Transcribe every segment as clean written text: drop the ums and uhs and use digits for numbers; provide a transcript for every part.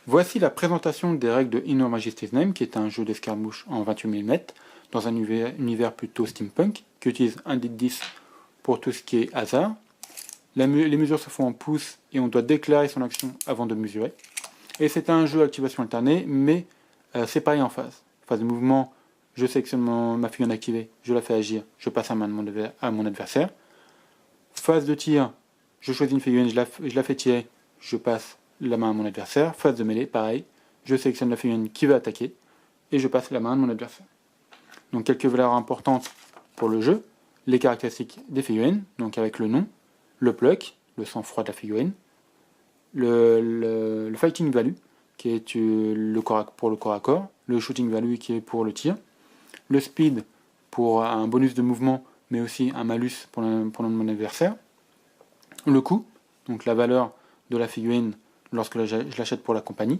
Voici la présentation des règles de In Her Majesty's Name, qui est un jeu d'escarmouche en 28 mm, dans un univers plutôt steampunk, qui utilise un dé de 10 pour tout ce qui est hasard. Les mesures se font en pouces et on doit déclarer son action avant de mesurer. Et c'est un jeu à activation alternée, mais séparé en phases. Phase de mouvement, je sélectionne ma figurine activée, je la fais agir, je passe la main à mon adversaire. Phase de tir, je choisis une figurine, je la fais tirer, je passe la main à mon adversaire. Phase de mêlée, pareil, je sélectionne la figurine qui veut attaquer et je passe la main à mon adversaire. Donc quelques valeurs importantes pour le jeu, les caractéristiques des figurines, donc avec le nom, le pluck, le sang-froid de la figurine, le fighting value, qui est pour le corps à corps, le shooting value qui est pour le tir, le speed pour un bonus de mouvement, mais aussi un malus pour mon adversaire, le coût, donc la valeur de la figurine lorsque je l'achète pour la compagnie,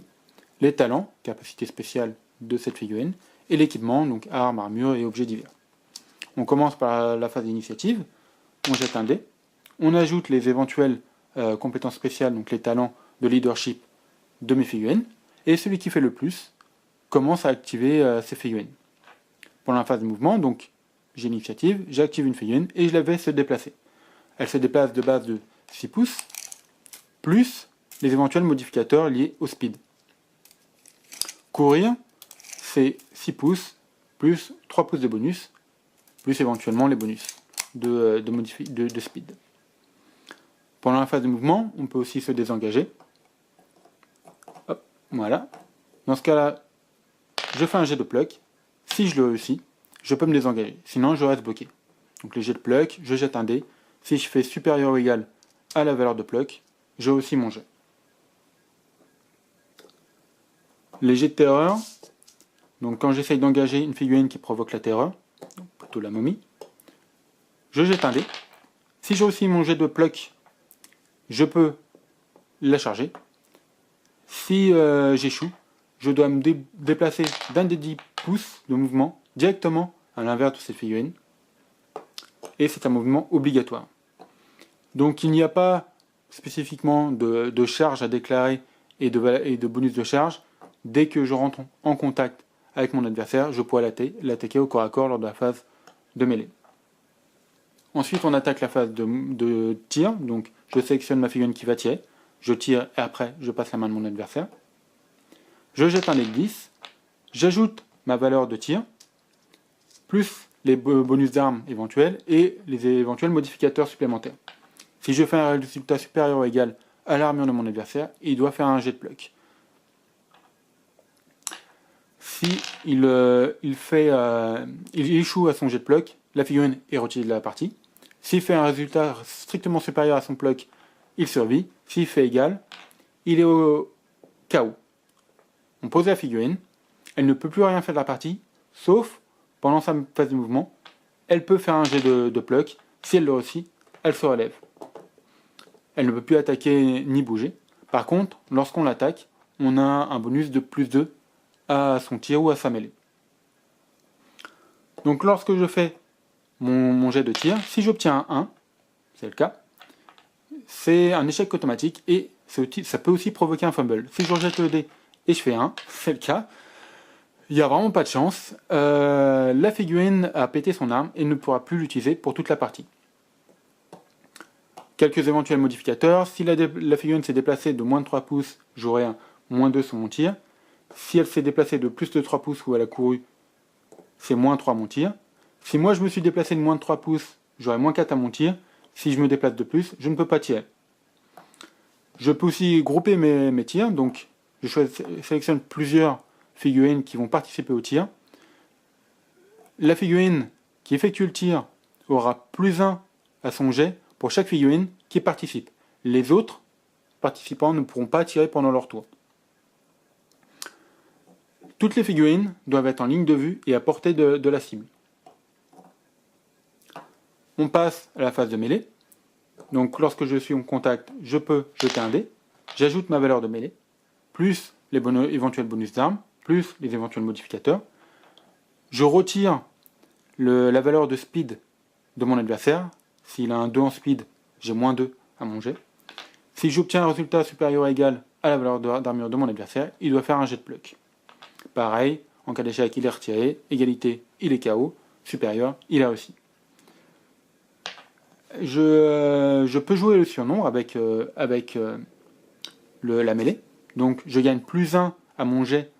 les talents, capacité spéciale de cette figurine, et l'équipement, donc armes, armures et objets divers. On commence par la phase d'initiative, on jette un dé, on ajoute les éventuelles compétences spéciales, donc les talents de leadership de mes figurines, et celui qui fait le plus commence à activer ses figurines. Pendant la phase de mouvement, donc j'ai l'initiative, j'active une figurine et je la vais se déplacer. Elle se déplace de base de 6 pouces, plus les éventuels modificateurs liés au speed. Courir, c'est 6 pouces, plus 3 pouces de bonus, plus éventuellement les bonus de speed. Pendant la phase de mouvement, on peut aussi se désengager. Hop, voilà. Dans ce cas-là, je fais un jet de pluck. Si je le réussis, je peux me désengager. Sinon, je reste bloqué. Donc les jets de pluck, je jette un dé. Si je fais supérieur ou égal à la valeur de pluck, j'ai aussi mon jet. Les jets de terreur. Donc quand j'essaye d'engager une figurine qui provoque la terreur, donc plutôt la momie, je jette un dé. Si j'ai aussi mon jet de pluck, je peux la charger. Si j'échoue, je dois me déplacer d'un des 10 pouces de mouvement directement à l'inverse de cette figurine. Et c'est un mouvement obligatoire. Donc il n'y a pas spécifiquement de charge à déclarer et de bonus de charge. Dès que je rentre en contact avec mon adversaire, je pourrai l'attaquer au corps à corps lors de la phase de mêlée. Ensuite, on attaque la phase de tir. Donc je sélectionne ma figurine qui va tirer. Je tire et après, je passe la main de mon adversaire. Je jette un dé de 10. J'ajoute ma valeur de tir, plus les bonus d'armes éventuels et les éventuels modificateurs supplémentaires. Si je fais un résultat supérieur ou égal à l'armure de mon adversaire, il doit faire un jet de pluck. Si il échoue à son jet de pluck, la figurine est retirée de la partie. S'il fait un résultat strictement supérieur à son pluck, il survit. S'il fait égal, il est au KO. On pose la figurine, elle ne peut plus rien faire de la partie, sauf pendant sa phase de mouvement, elle peut faire un jet de pluck. Si elle le réussit, elle se relève. Elle ne peut plus attaquer ni bouger. Par contre, lorsqu'on l'attaque, on a un bonus de plus 2 à son tir ou à sa mêlée. Donc lorsque je fais mon jet de tir, si j'obtiens un 1, c'est le cas, c'est un échec automatique et ça peut aussi provoquer un fumble. Si je rejette le dé et je fais 1, c'est le cas, il n'y a vraiment pas de chance. La figurine a pété son arme et ne pourra plus l'utiliser pour toute la partie. Quelques éventuels modificateurs. Si la figurine s'est déplacée de moins de 3 pouces, j'aurai un moins 2 sur mon tir. Si elle s'est déplacée de plus de 3 pouces ou elle a couru, c'est moins 3 à mon tir. Si moi je me suis déplacé de moins de 3 pouces, j'aurai moins 4 à mon tir. Si je me déplace de plus, je ne peux pas tirer. Je peux aussi grouper mes tirs, donc je sélectionne plusieurs figurines qui vont participer au tir. La figurine qui effectue le tir aura plus 1 à son jet pour chaque figurine qui participe. Les autres participants ne pourront pas tirer pendant leur tour. Toutes les figurines doivent être en ligne de vue et à portée de la cible. On passe à la phase de mêlée. Donc lorsque je suis en contact, je peux jeter un dé. J'ajoute ma valeur de mêlée, plus les éventuels bonus d'armes, plus les éventuels modificateurs. Je retire la valeur de speed de mon adversaire. S'il a un 2 en speed, j'ai moins 2 à mon jet. Si j'obtiens un résultat supérieur ou égal à à la valeur d'armure de mon adversaire, il doit faire un jet de pluck. Pareil, en cas d'échec, il est retiré, égalité, il est KO, supérieur, il a réussi. Je peux jouer le surnombre avec la mêlée. Donc je gagne +1 à mon jet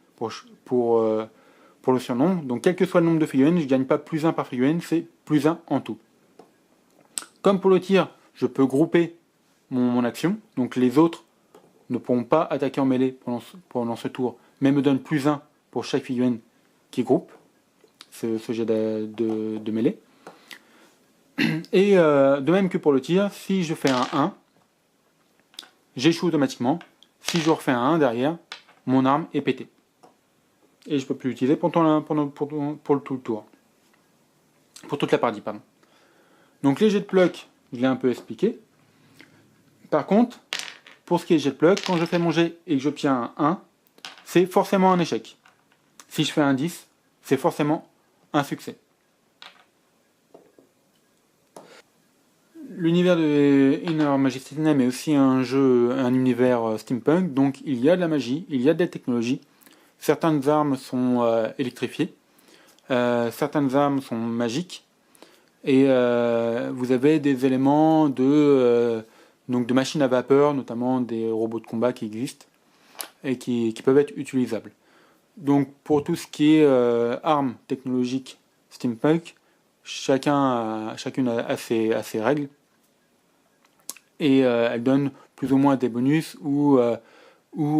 pour le surnombre. Donc quel que soit le nombre de figurines, je ne gagne pas +1 par figurine, c'est +1 en tout. Comme pour le tir, je peux grouper mon action. Donc les autres ne pourront pas attaquer en mêlée pendant ce tour, mais me donnent +1 pour chaque figurine qui groupe ce jet de mêlée. Et de même que pour le tir, si je fais un 1, j'échoue automatiquement. Si je refais un 1 derrière, mon arme est pétée. Et je ne peux plus l'utiliser pour tout le tour. Pour toute la partie, pardon. Donc les jets de pluck, je l'ai un peu expliqué. Par contre, pour ce qui est jet de pluck, quand je fais mon jet et que j'obtiens un 1, c'est forcément un échec. Si je fais un 10, c'est forcément un succès. L'univers de Inner Majesty Name est aussi un univers steampunk, donc il y a de la magie, il y a des technologies. Certaines armes sont électrifiées, certaines armes sont magiques, et vous avez des éléments de machines à vapeur, notamment des robots de combat qui existent et qui peuvent être utilisables. Donc pour tout ce qui est armes technologiques steampunk, chacune a ses règles, et elle donne plus ou moins des bonus ou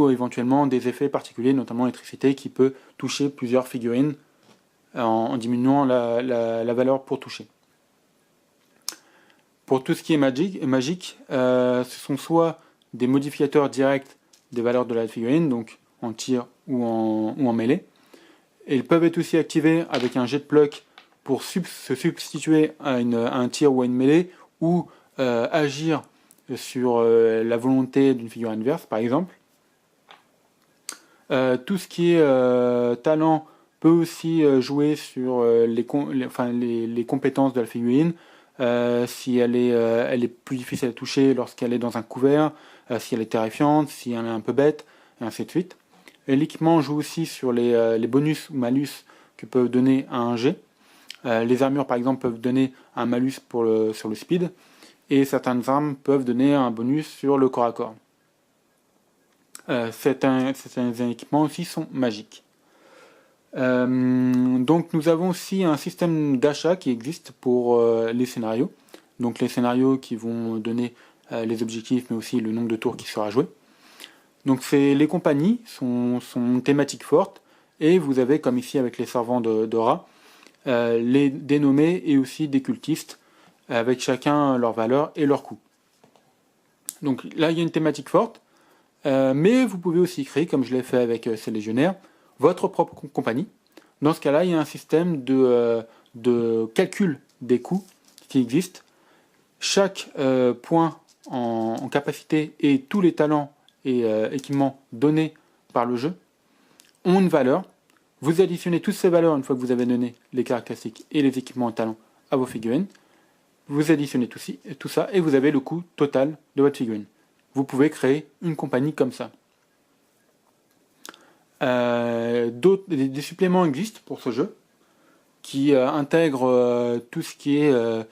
éventuellement des effets particuliers, notamment l'électricité qui peut toucher plusieurs figurines en diminuant la valeur pour toucher. Pour tout ce qui est magique, ce sont soit des modificateurs directs des valeurs de la figurine, donc en tir ou en mêlée, et ils peuvent être aussi activés avec un jet de pluck pour se substituer à un tir ou à une mêlée, ou agir sur la volonté d'une figure adverse, par exemple. Tout ce qui est talent peut aussi jouer sur les compétences de la figurine, si elle est plus difficile à toucher lorsqu'elle est dans un couvert, si elle est terrifiante, si elle est un peu bête, et ainsi de suite. Et l'équipement joue aussi sur les bonus ou malus que peuvent donner un jet. Les armures, par exemple, peuvent donner un malus sur le speed, et certaines armes peuvent donner un bonus sur le corps à corps. Certains équipements aussi sont magiques. Donc nous avons aussi un système d'achat qui existe pour les scénarios. Donc les scénarios qui vont donner les objectifs, mais aussi le nombre de tours qui sera joué. Donc les compagnies sont une thématique forte, et vous avez, comme ici avec les servants de rats, les dénommés et aussi des cultistes, avec chacun leur valeur et leur coût. Donc là, il y a une thématique forte, mais vous pouvez aussi créer, comme je l'ai fait avec ces légionnaires, votre propre compagnie. Dans ce cas-là, il y a un système de calcul des coûts qui existe. Chaque point en capacité et tous les talents et équipements donnés par le jeu ont une valeur. Vous additionnez toutes ces valeurs une fois que vous avez donné les caractéristiques et les équipements et talents à vos figurines. Vous additionnez tout ça et vous avez le coût total de votre figurine. Vous pouvez créer une compagnie comme ça. Des suppléments existent pour ce jeu qui intègrent tout ce qui est, on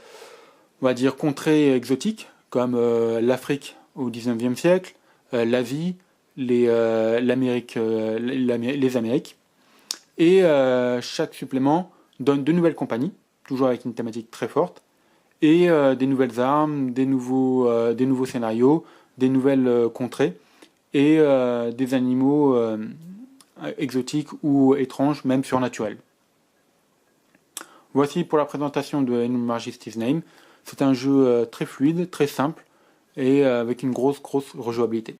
va dire, contrées exotiques, comme l'Afrique au XIXe siècle, l'Asie, les Amériques. Et chaque supplément donne de nouvelles compagnies, toujours avec une thématique très forte, et des nouvelles armes, des nouveaux scénarios, des nouvelles contrées, et des animaux exotiques ou étranges, même surnaturels. Voici pour la présentation de Inner Majesty's Name. C'est un jeu très fluide, très simple, et avec une grosse rejouabilité.